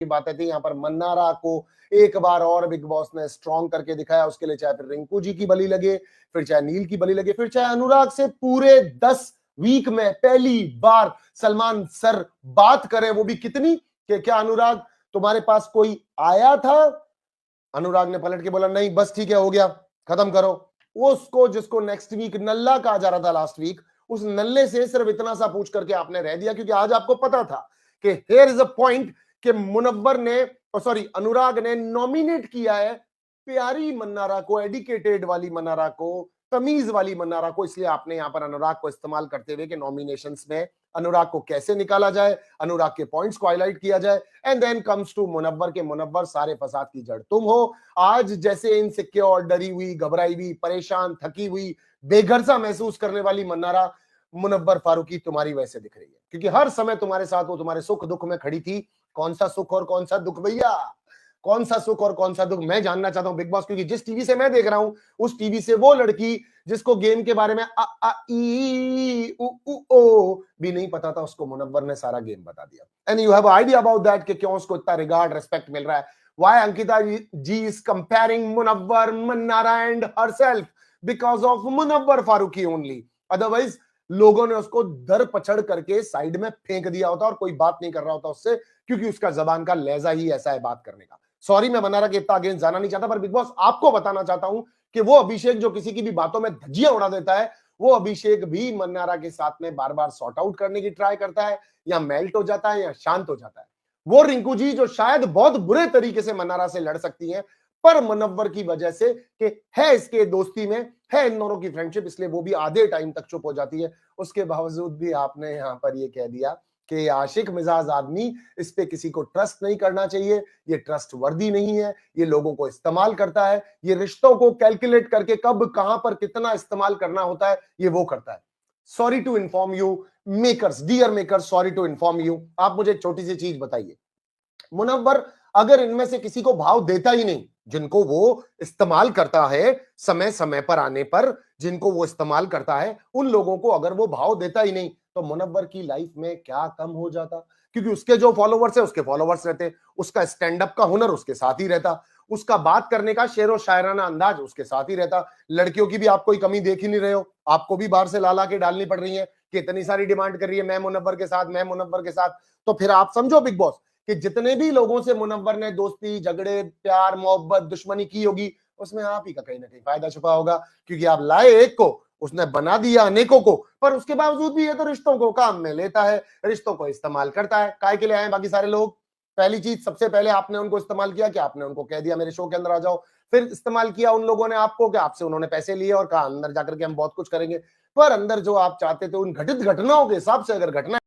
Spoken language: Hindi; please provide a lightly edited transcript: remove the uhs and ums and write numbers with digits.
की बातें थी। यहाँ पर मन्नारा को एक बार और बिग बॉस ने स्ट्रॉन्ग करके दिखाया, उसके लिए चाहे फिर रिंकू जी की बलि लगे, फिर चाहे नील की बलि लगे, फिर चाहे अनुराग से पूरे 10 वीक में पहली बार सलमान सर बात करें, वो भी कितनी कि क्या अनुराग तुम्हारे पास कोई आया था? अनुराग ने पलट के बोला नहीं बस ठीक है, हो गया, खत्म करो। उसको जिसको नेक्स्ट वीक नल्ला कहा जा रहा था लास्ट वीक, उस नल्ले से सिर्फ इतना सा पूछ करके आपने रह दिया, क्योंकि आज आपको पता था कि हियर इज अ पॉइंट कि मुनव्वर ने, सॉरी अनुराग ने नॉमिनेट किया है प्यारी मन्नारा को, एडिकेटेड वाली मन्नारा को, तमीज वाली मन्नारा को। इसलिए आपने यहां पर अनुराग को इस्तेमाल करते हुए कि नॉमिनेशंस में अनुराग को कैसे निकाला जाए, अनुराग के पॉइंट्स को हाईलाइट किया जाए। And then comes to Munawar के मुनव्वर सारे फसाद की जड़ तुम हो। आज जैसे इनसिक्योर, डरी हुई, घबराई हुई, परेशान, थकी हुई, बेघर सा महसूस करने वाली मन्नारा मुनव्वर फारूकी तुम्हारी वजह से दिख रही है, क्योंकि हर समय तुम्हारे साथ वो तुम्हारे सुख दुख में खड़ी थी। कौन सा सुख और कौन सा दुख भैया, कौन सा सुख और कौन सा दुख मैं जानना चाहता हूं बिग बॉस, क्योंकि जिस टीवी से मैं देख रहा हूं उस टीवी से वो लड़की जिसको गेम के बारे में आ आ ई उ उ ओ भी नहीं पता था, उसको मुनव्वर ने सारा गेम बता दिया। And you have idea about that कि क्यों उसको इतना रिगार्ड, रेस्पेक्ट मिल रहा है। Why Ankita ji is comparing Munawar, Mannara and herself because of Munawar Faruqui only. Otherwise लोगों ने उसको दर पछड़ करके साइड में फेंक दिया होता और कोई बात नहीं कर रहा होता उससे, क्योंकि उसका जबान का लहजा ही ऐसा है बात करने का। सॉरी, मैं मन्नारा के इतना अगेंस्ट जाना नहीं चाहता, पर बिग बॉस आपको बताना चाहता हूं कि वो अभिषेक जो किसी की भी बातों में धज्जियां उड़ा देता है, वो अभिषेक भी मन्नारा के साथ में बार बार सॉर्ट आउट करने की ट्राई करता है, या मेल्ट हो जाता है या शांत हो जाता है। वो रिंकू जी जो शायद बहुत बुरे तरीके से मन्नारा से लड़ सकती हैं, पर मुनव्वर की वजह से कि है इसके दोस्ती में, है इन दोनों की फ्रेंडशिप, इसलिए वो भी आधे टाइम तक चुप हो जाती है। उसके बावजूद भी आपने यहां पर ये कह दिया कि आशिक मिजाज आदमी, इस पे किसी को ट्रस्ट नहीं करना चाहिए, ये ट्रस्ट वर्दी नहीं है, ये लोगों को इस्तेमाल करता है, ये रिश्तों को कैलकुलेट करके कब कहां पर कितना इस्तेमाल करना होता है ये वो करता है। Sorry to inform you makers, dear makers, sorry to inform you. आप मुझे एक छोटी सी चीज बताइए, मुनव्वर अगर इनमें से किसी को भाव देता ही नहीं, जिनको वो इस्तेमाल करता है समय समय पर आने पर, जिनको वो इस्तेमाल करता है, उन लोगों को अगर वो भाव देता ही नहीं, तो मुनव्वर की लाइफ में क्या कम हो जाता? क्योंकि उसके जो फॉलोवर्स है उसके फॉलोवर्स रहते, उसका स्टैंड अप का हुनर उसके साथ ही रहता, उसका बात करने का शेरो शायराना अंदाज उसके साथ ही रहता। लड़कियों की भी आप कोई कमी देख ही नहीं रहे हो, आपको भी बाहर से ला के डालनी पड़ रही है कि इतनी सारी डिमांड कर रही है मैं मुनव्वर के साथ, मैं मुनव्वर के साथ। तो फिर आप समझो बिग बॉस कि जितने भी लोगों से मुनव्वर ने दोस्ती, झगड़े, प्यार, मोहब्बत, दुश्मनी की होगी, उसमें आप ही का कहीं ना कहीं फायदा छुपा होगा, क्योंकि आप लाए एक को, उसने बना दिया अनेकों को, पर उसके बावजूद भी ये तो रिश्तों को काम में लेता है, रिश्तों को इस्तेमाल करता है। काय के लिए आए बाकी सारे लोग? पहली चीज, सबसे पहले आपने उनको इस्तेमाल किया कि आपने उनको कह दिया मेरे शो के अंदर आ जाओ, फिर इस्तेमाल किया उन लोगों ने आपको कि आपसे उन्होंने पैसे लिए और कहा अंदर जाकर के हम बहुत कुछ करेंगे, पर अंदर जो आप चाहते थे उन घटित घटनाओं के हिसाब से अगर घटना